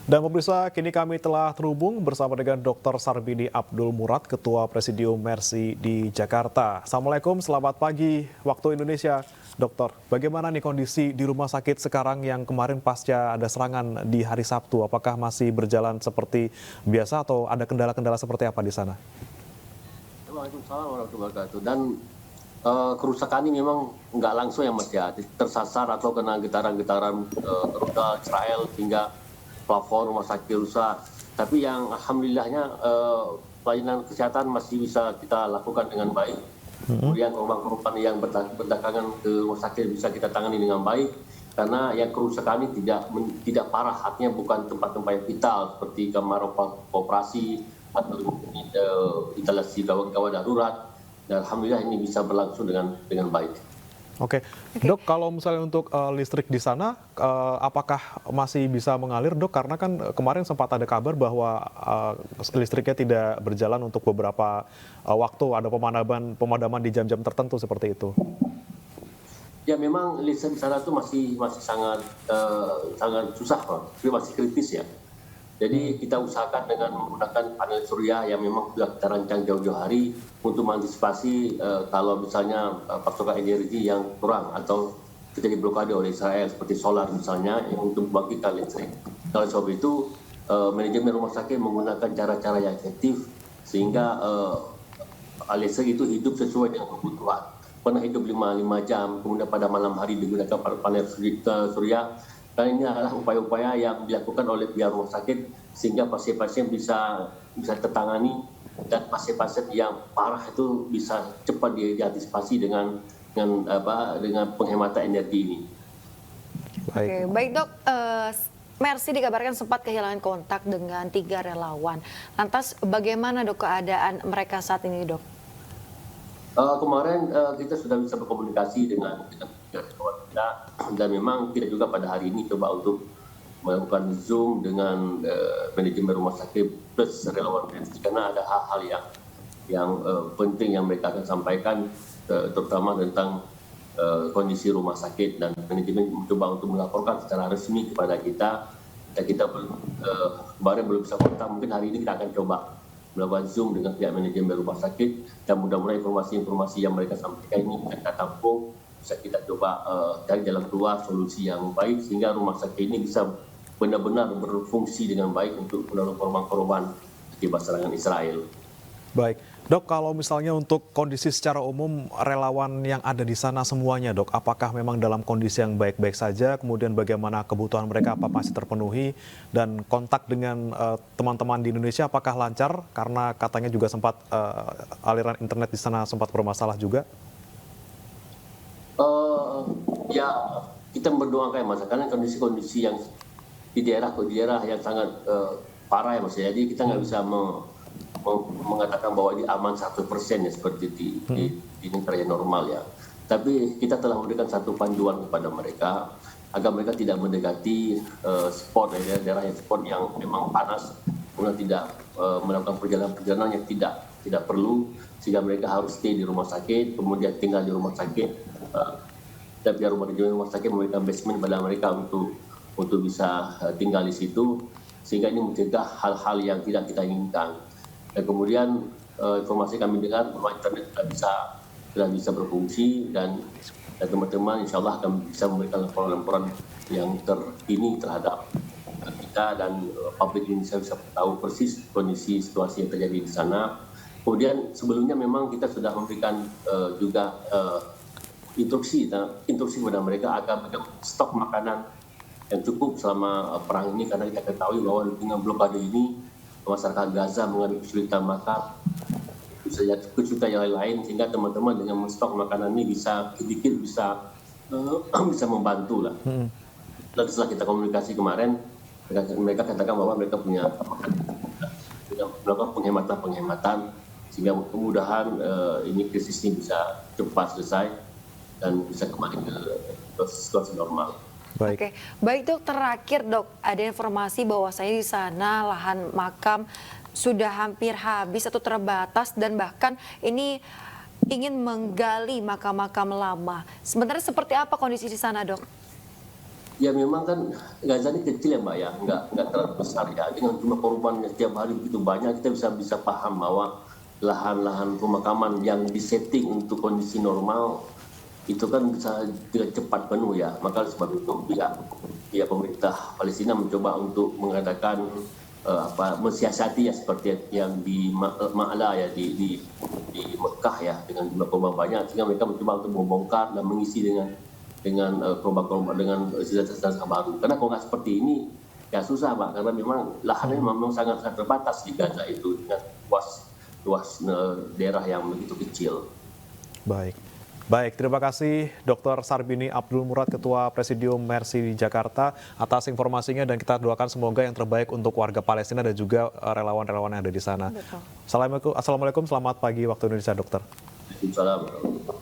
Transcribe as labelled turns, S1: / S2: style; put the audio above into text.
S1: Dan pemirsa, kini kami telah terhubung bersama dengan Dr. Sarbini Abdul Murad, Ketua Presidium Mercy di Jakarta. Assalamualaikum, selamat pagi waktu Indonesia. Dokter, bagaimana nih kondisi di rumah sakit sekarang yang kemarin pasca ada serangan di hari Sabtu? Apakah masih berjalan seperti biasa atau ada kendala-kendala seperti apa di sana?
S2: Waalaikumsalam warahmatullahi wabarakatuh. Dan kerusakan ini memang nggak langsung ya Mas ya, tersasar atau kena getaran-getaran rudal Israel sehingga plafon rumah sakit rusak. Tapi yang alhamdulillahnya pelayanan kesehatan masih bisa kita lakukan dengan baik. Kemudian korban-korban yang berdatangan ke rumah sakit bisa kita tangani dengan baik karena yang kerusakan ini tidak parah, artinya bukan tempat-tempat yang vital seperti kamar operasi atau instalasi gawat darurat. Dan alhamdulillah ini bisa berlangsung dengan baik.
S1: Oke, Dok, kalau misalnya untuk listrik di sana, apakah masih bisa mengalir, Dok? Karena kan kemarin sempat ada kabar bahwa listriknya tidak berjalan untuk beberapa waktu, ada pemadaman di jam-jam tertentu seperti itu.
S2: Ya memang listrik di sana itu masih sangat susah, Pak. Masih kritis ya. Jadi kita usahakan dengan menggunakan panel surya yang memang sudah kita rancang jauh-jauh hari untuk mengantisipasi kalau misalnya pasokan energi yang kurang atau terjadi blokade oleh Israel seperti solar misalnya yang untuk membangkitkan listrik. Oleh sebab itu manajemen rumah sakit menggunakan cara-cara yang efektif sehingga listrik itu hidup sesuai dengan kebutuhan. Pernah hidup 5 jam, kemudian pada malam hari digunakan panel surya. Dan ini adalah upaya-upaya yang dilakukan oleh pihak rumah sakit sehingga pasien-pasien bisa tertangani dan pasien-pasien yang parah itu bisa cepat diantisipasi dengan penghematan energi ini.
S3: Oke, baik Dok. Mercy dikabarkan sempat kehilangan kontak dengan 3 relawan. Lantas bagaimana Dok keadaan mereka saat ini, Dok?
S2: Kemarin kita sudah bisa berkomunikasi dengan kawan kita dan memang kita juga pada hari ini coba untuk melakukan Zoom dengan manajemen rumah sakit plus relawan karena ada hal-hal yang penting yang mereka akan sampaikan terutama tentang kondisi rumah sakit dan manajemen mencoba untuk melaporkan secara resmi kepada kita. Kita kemarin belum bisa kontak, mungkin hari ini kita akan coba melakukan Zoom dengan pihak manajemen rumah sakit dan mudah-mudahan informasi-informasi yang mereka sampaikan ini kita tampung, bisa kita coba cari jalan keluar solusi yang baik sehingga rumah sakit ini bisa benar-benar berfungsi dengan baik untuk menolong korban-korban akibat serangan Israel.
S1: Baik, Dok, kalau misalnya untuk kondisi secara umum relawan yang ada di sana semuanya, Dok, apakah memang dalam kondisi yang baik-baik saja? Kemudian bagaimana kebutuhan mereka, apa masih terpenuhi? Dan kontak dengan teman-teman di Indonesia apakah lancar? Karena katanya juga sempat aliran internet di sana sempat bermasalah juga.
S2: Ya, kita berdoa kayak Mas, karena kondisi-kondisi yang di daerah yang sangat parah ya Mas. Jadi kita nggak bisa mengatakan bahwa ini aman 100% ya seperti di negara yang normal ya. Tapi kita telah memberikan satu panduan kepada mereka agar mereka tidak mendekati spot daerah yang memang panas, kemudian tidak melakukan perjalanan yang tidak perlu sehingga mereka harus stay di rumah sakit, kemudian tinggal di rumah sakit. Dan pihak rumah sakit memberikan basement pada mereka untuk bisa tinggal di situ sehingga ini mencegah hal-hal yang tidak kita inginkan. Dan kemudian informasi kami dengar bahwa internet sudah bisa berfungsi dan teman-teman insya Allah akan bisa memberikan laporan-laporan yang terkini terhadap kita dan publik Indonesia bisa tahu persis kondisi situasi yang terjadi di sana. Kemudian sebelumnya memang kita sudah memberikan juga instruksi kepada mereka agar mereka stok makanan yang cukup selama perang ini karena kita ketahui bahwa dengan blokade ini masyarakat Gaza mengalami kesulitan makan, kesulitan yang lain sehingga teman-teman dengan menstok makanan ini bisa sedikit bisa membantu lah. Dan setelah kita komunikasi kemarin, mereka katakan bahwa mereka punya melakukan penghematan sehingga mudah-mudahan ini krisis ini bisa cepat selesai dan bisa kembali ke situasi normal.
S1: Baik.
S3: Oke, baik Dok, terakhir Dok, ada informasi bahwasanya di sana lahan makam sudah hampir habis atau terbatas dan bahkan ini ingin menggali makam-makam lama. Sebenarnya seperti apa kondisi di sana, Dok?
S2: Ya memang kan Gaza ini kecil ya Mbak ya, nggak terlalu besar ya. Dengan jumlah korban yang setiap hari begitu banyak, kita bisa paham bahwa lahan-lahan pemakaman yang disetting untuk kondisi normal itu kan bisa dengan cepat penuh ya. Maka sebab itu ya pemerintah Palestina mencoba untuk mengadakan mensiasati ya seperti yang di Ma'la ya di Mekah ya dengan jumlah korban banyak, sehingga mereka mencoba untuk membongkar dan mengisi dengan korban-korban dengan sisa-sisa baru. Karena kalau nggak seperti ini ya susah Pak, karena memang lahannya memang sangat terbatas di Gaza itu dengan luas daerah yang begitu kecil.
S1: Baik, terima kasih Dr. Sarbini Abdul Murad, Ketua Presidium Mercy di Jakarta atas informasinya, dan kita doakan semoga yang terbaik untuk warga Palestina dan juga relawan-relawan yang ada di sana.
S3: Betul.
S1: Assalamualaikum, selamat pagi waktu Indonesia, Dokter.
S2: Waalaikumsalam.